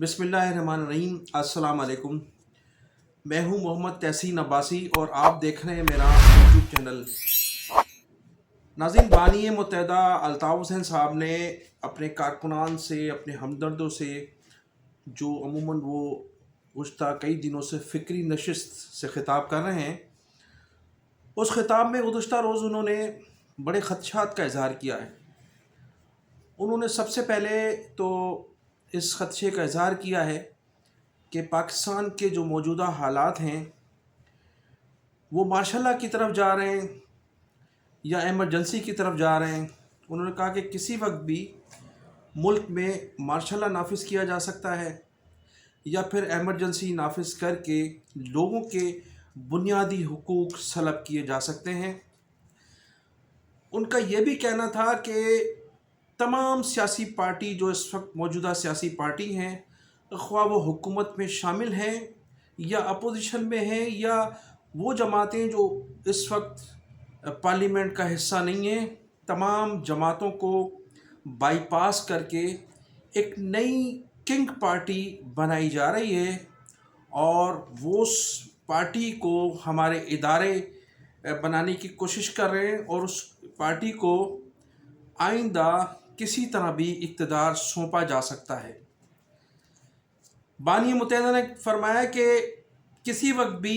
बिस्मिल्लाहिर्रहमानिर्रहीम। अस्सलाम वालेकुम। मैं हूं मोहम्मद तहसीन अब्बासी और आप देख रहे हैं मेरा यूट्यूब चैनल। नाज़रीन, बानी मुत्तहदा अल्ताफ़ हुसैन साहब ने अपने कारकुनान से, अपने हमदर्दों से, जो अमूमन वो गुज़श्ता कई दिनों से फ़िक्री नशिस्त से ख़िताब कर रहे हैं, उस ख़िताब में गुज़श्ता रोज़ उन्होंने बड़े ख़दशात का इज़हार किया है। उन्होंने सबसे पहले तो इस ख़दशे का इज़हार किया है कि पाकिस्तान के जो मौजूदा हालात हैं वो मार्शल लॉ की तरफ जा रहे हैं या एमरजेंसी की तरफ जा रहे हैं। उन्होंने कहा कि किसी वक्त भी मुल्क में मार्शल लॉ नाफिज किया जा सकता है या फिर एमरजेंसी नाफिज करके लोगों के बुनियादी हुकूक सलब किए जा सकते हैं। उनका ये भी कहना था कि तमाम सियासी पार्टी जो इस वक्त मौजूदा सियासी पार्टी हैं, ख्वाह वो हुकूमत में शामिल हैं या अपोजिशन में हैं या वो जमातें जो इस वक्त पार्लियामेंट का हिस्सा नहीं हैं, तमाम जमातों को बाईपास करके एक नई किंग पार्टी बनाई जा रही है और वो उस पार्टी को हमारे इदारे बनाने की कोशिश कर रहे हैं और उस पार्टी को आइंदा किसी तरह भी इक़्तिदार सौंपा जा सकता है। बानी मुत्तहदा ने फरमाया कि किसी वक्त भी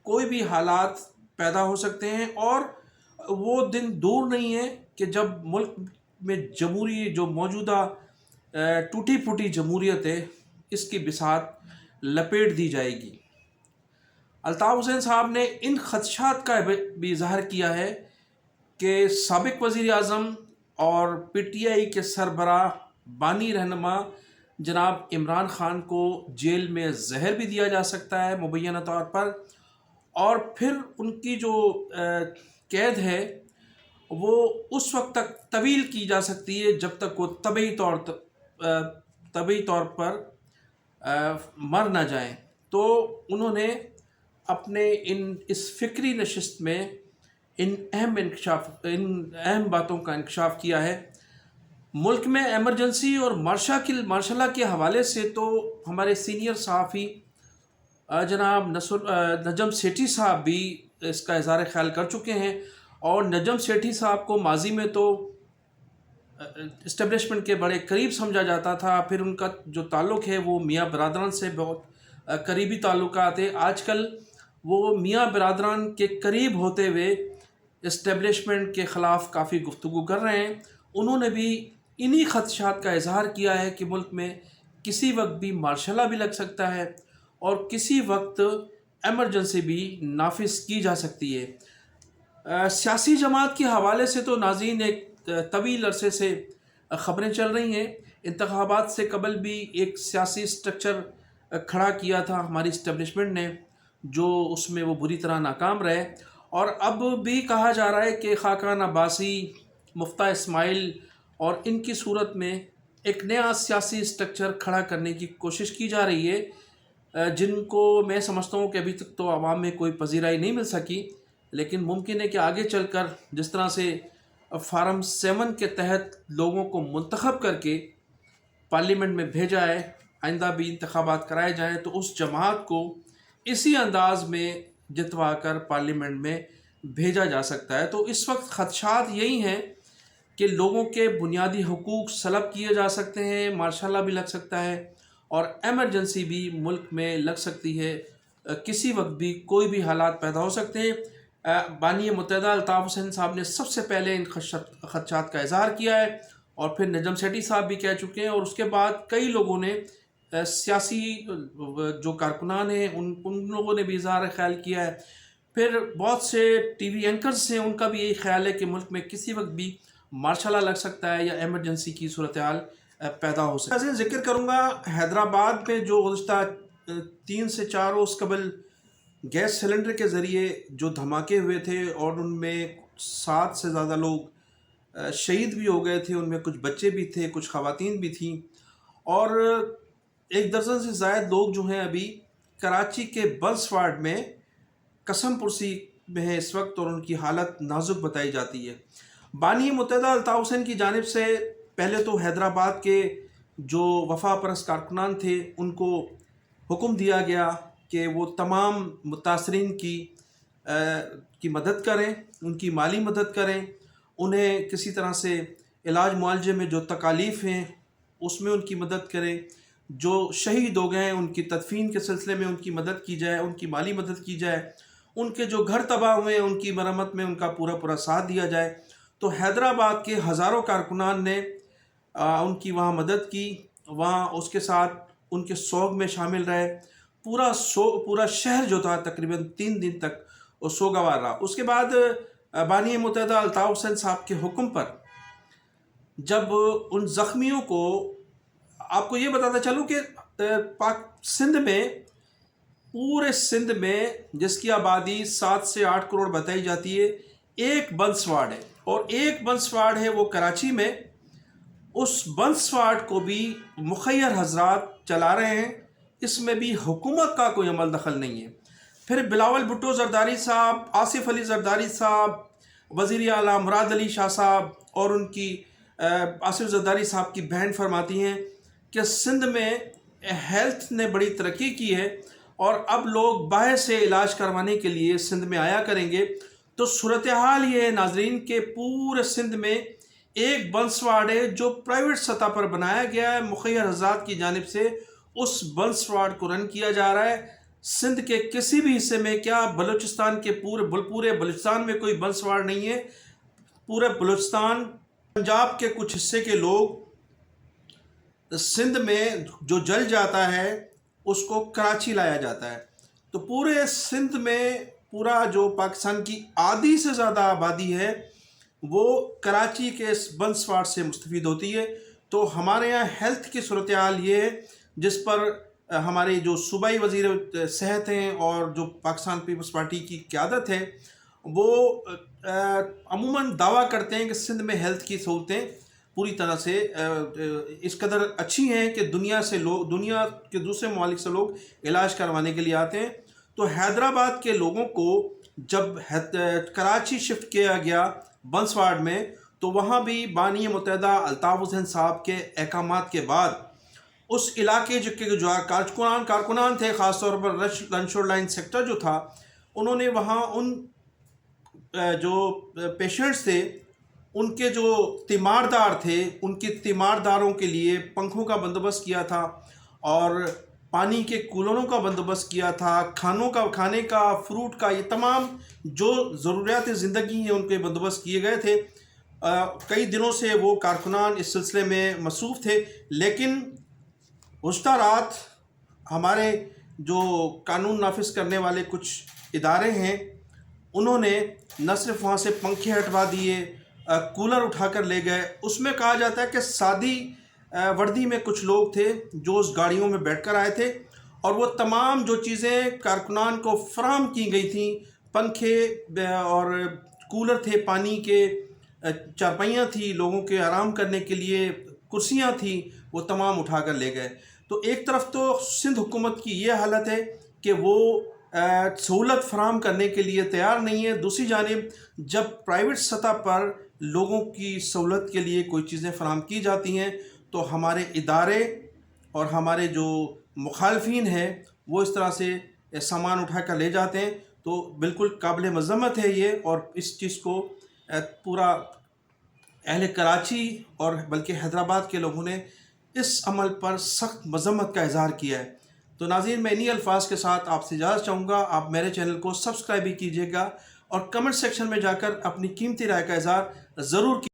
कोई भी हालात पैदा हो सकते हैं और वो दिन दूर नहीं है कि जब मुल्क में जमहूरी जो मौजूदा टूटी फूटी जमहूरियत है, इसकी बिसात लपेट दी जाएगी। अल्ताफ़ हुसैन साहब ने इन ख़दशात का भी इज़हार किया है कि साबिक़ वज़ीर आज़म और PTI के सरबराह बानी रहनुमा जनाब इमरान ख़ान को जेल में जहर भी दिया जा सकता है मुबैना तौर पर, और फिर उनकी जो कैद है वो उस वक्त तक तवील की जा सकती है जब तक वो तबी तौर पर मर ना जाएं। तो उन्होंने अपने इस फ़िक्री नशिस्त में इन अहम बातों का इंकशाफ किया है। मुल्क में एमरजेंसी और मार्शल लॉ के हवाले से तो हमारे सीनियर सहाफ़ी जनाब नजम सेठी साहब भी इसका इज़हार ख्याल कर चुके हैं और नजम सेठी साहब को माजी में तो इस्टेब्लिशमेंट के बड़े करीब समझा जाता था, फिर उनका जो ताल्लुक़ है वो मियाँ बरादरान से बहुत करीबी ताल्लुकात है। आजकल वो मियाँ बरादरान के करीब होते हुए इस्टेब्लिशमेंट के ख़िलाफ़ काफ़ी गुफ्तगू कर रहे हैं। उन्होंने भी इन्हीं ख़दशात का इज़हार किया है कि मुल्क में किसी वक्त भी मार्शल लॉ भी लग सकता है और किसी वक्त एमरजेंसी भी नाफिज की जा सकती है। सियासी जमात के हवाले से तो नाज़रीन एक तवील अरसे से ख़बरें चल रही हैं। इंतख़ाबात से कबल भी एक सियासी स्ट्रक्चर खड़ा किया था हमारी इस्टेब्लिशमेंट ने, जो उसमें वो बुरी तरह नाकाम रहे, और अब भी कहा जा रहा है कि खाकान अब्बासी, मुफ्ता इस्माइल और इनकी सूरत में एक नया सियासी स्ट्रक्चर खड़ा करने की कोशिश की जा रही है, जिनको मैं समझता हूँ कि अभी तक तो आवाम में कोई पजीराई नहीं मिल सकी, लेकिन मुमकिन है कि आगे चलकर जिस तरह से फार्म 7 के तहत लोगों को मुंतखब करके पार्लियामेंट में भेजा है, आइंदा भी इंतखाबात कराए जाएँ तो उस जमात को इसी अंदाज में जितवा कर पार्लियामेंट में भेजा जा सकता है। तो इस वक्त ख़दशात यही हैं कि लोगों के बुनियादी हुकूक सलब किए जा सकते हैं, मार्शल लॉ भी लग सकता है और एमरजेंसी भी मुल्क में लग सकती है। किसी वक्त भी कोई भी हालात पैदा हो सकते हैं। बानी मुत्तहदा अल्ताफ़ हुसैन साहब ने सबसे पहले इन ख़दशात का इज़हार किया है और फिर नजम सेठी साहब भी कह चुके हैं, और उसके बाद कई लोगों ने सियासी जो कारकुनान हैं उन लोगों ने भी इज़हार ख्याल किया है। फिर बहुत से TV एंकर्स हैं, उनका भी यही ख्याल है कि मुल्क में किसी वक्त भी मार्शल लॉ लग सकता है या एमरजेंसी की सूरत हाल पैदा हो सकती है। ज़िक्र करूँगा हैदराबाद में जो गुज़श्ता 3 से 4 रोज़ कबल गैस सिलेंडर के ज़रिए जो धमाके हुए थे और उनमें 7 से ज़्यादा लोग शहीद भी हो गए थे, उनमें कुछ बच्चे भी थे, कुछ ख़वातीन भी थीं, और 1 दर्जन से ज़ायद लोग जो हैं अभी कराची के बल्स वार्ड में कसम पुरसी में है इस वक्त, और उनकी हालत नाजुक बताई जाती है। बानी मुत्तहदा अल्ताफ़ हुसैन की जानिब से पहले तो हैदराबाद के جو وفا پرست کارکنان تھے ان کو حکم دیا گیا کہ وہ تمام متاثرین کی مدد کریں، ان کی مالی مدد کریں، انہیں کسی طرح سے علاج معالجے میں جو تکالیف ہیں اس میں ان کی مدد کریں، جو شہید ہو گئے ہیں ان کی تدفین کے سلسلے میں ان کی مدد کی جائے، ان کی مالی مدد کی جائے، ان کے جو گھر تباہ ہوئے ہیں ان کی مرمت میں ان کا پورا ساتھ دیا جائے۔ تو حیدرآباد کے ہزاروں کارکنان نے ان کی وہاں مدد کی، وہاں اس کے ساتھ ان کے سوگ میں شامل رہے۔ پورا شہر جو تھا تقریباً 3 دن تک وہ سوگوار رہا۔ اس کے بعد بانی متحدہ الطاف حسین صاحب کے حکم پر جب ان زخمیوں کو، آپ کو یہ بتاتا چلوں کہ سندھ میں، پورے سندھ میں جس کی آبادی 7 سے 8 کروڑ بتائی جاتی ہے، ایک بنس وارڈ ہے، اور ایک بنس وارڈ ہے وہ کراچی میں۔ اس بنس وارڈ کو بھی مخیر حضرات چلا رہے ہیں، اس میں بھی حکومت کا کوئی عمل دخل نہیں ہے۔ پھر بلاول بھٹو زرداری صاحب، آصف علی زرداری صاحب، وزیر اعلیٰ مراد علی شاہ صاحب اور ان کی آصف زرداری صاحب کی بہن فرماتی ہیں کہ سندھ میں ہیلتھ نے بڑی ترقی کی ہے اور اب لوگ باہر سے علاج کروانے کے لیے سندھ میں آیا کریں گے۔ تو صورتحال یہ ہے ناظرین کہ پورے سندھ میں ایک بنس وارڈ ہے جو پرائیویٹ سطح پر بنایا گیا ہے مخیر حضرات کی جانب سے، اس بنس وارڈ کو رن کیا جا رہا ہے۔ سندھ کے کسی بھی حصے میں، کیا بلوچستان کے پورے بلوچستان میں کوئی بنس وارڈ نہیں ہے؟ پورے بلوچستان، پنجاب کے کچھ حصے کے لوگ سندھ میں جو جل جاتا ہے اس کو کراچی لایا جاتا ہے۔ تو پورے سندھ میں پورا جو پاکستان کی آدھی سے زیادہ آبادی ہے وہ کراچی کے اس بنس وارڈ سے مستفید ہوتی ہے۔ تو ہمارے یہاں ہیلتھ کی صورتحال یہ ہے جس پر ہمارے جو صوبائی وزیر صحت ہیں اور جو پاکستان پیپلز پارٹی کی قیادت ہے وہ عموماً دعویٰ کرتے ہیں کہ سندھ میں ہیلتھ کی سہولتیں پوری طرح سے اس قدر اچھی ہیں کہ دنیا کے دوسرے ممالک سے لوگ علاج کروانے کے لیے آتے ہیں۔ تو حیدرآباد کے لوگوں کو جب کراچی شفٹ کیا گیا بنس وارڈ میں، تو وہاں بھی بانی متحدہ الطاف حسین صاحب کے احکامات کے بعد اس علاقے جو کارکنان تھے، خاص طور پر لنشور لائن سیکٹر جو تھا، انہوں نے وہاں ان جو پیشنٹس تھے ان کے جو تیماردار تھے ان کے تیمارداروں کے لیے پنکھوں کا بندوبست کیا تھا اور پانی کے کولروں کا بندوبست کیا تھا، کھانے کا، فروٹ کا، یہ تمام جو ضروریات زندگی ہیں ان کے بندوبست کیے گئے تھے۔ کئی دنوں سے وہ کارکنان اس سلسلے میں مصروف تھے، لیکن گزشتہ رات ہمارے جو قانون نافذ کرنے والے کچھ ادارے ہیں انہوں نے نہ صرف وہاں سے پنکھے ہٹوا دیے، کولر اٹھا کر لے گئے۔ اس میں کہا جاتا ہے کہ سادی وردی میں کچھ لوگ تھے جو اس گاڑیوں میں بیٹھ کر آئے تھے اور وہ تمام جو چیزیں کارکنان کو فراہم کی گئی تھیں، پنکھے اور کولر تھے، پانی کے چارپائیاں تھی، لوگوں کے آرام کرنے کے لیے کرسیاں تھیں، وہ تمام اٹھا کر لے گئے۔ تو ایک طرف تو سندھ حکومت کی یہ حالت ہے کہ وہ سہولت فراہم کرنے کے لیے تیار نہیں ہے، دوسری جانب جب پرائیویٹ سطح پر لوگوں کی سہولت کے لیے کوئی چیزیں فراہم کی جاتی ہیں تو ہمارے ادارے اور ہمارے جو مخالفین ہیں وہ اس طرح سے سامان اٹھا کر لے جاتے ہیں۔ تو بالکل قابل مذمت ہے یہ، اور اس چیز کو پورا اہل کراچی اور بلکہ حیدرآباد کے لوگوں نے اس عمل پر سخت مذمت کا اظہار کیا ہے۔ تو ناظرین، میں انہی الفاظ کے ساتھ آپ سے اجازت چاہوں گا۔ آپ میرے چینل کو سبسکرائب بھی کیجیے گا اور کمنٹ سیکشن میں جا کر اپنی قیمتی رائے کا اظہار ضرور کیجیے۔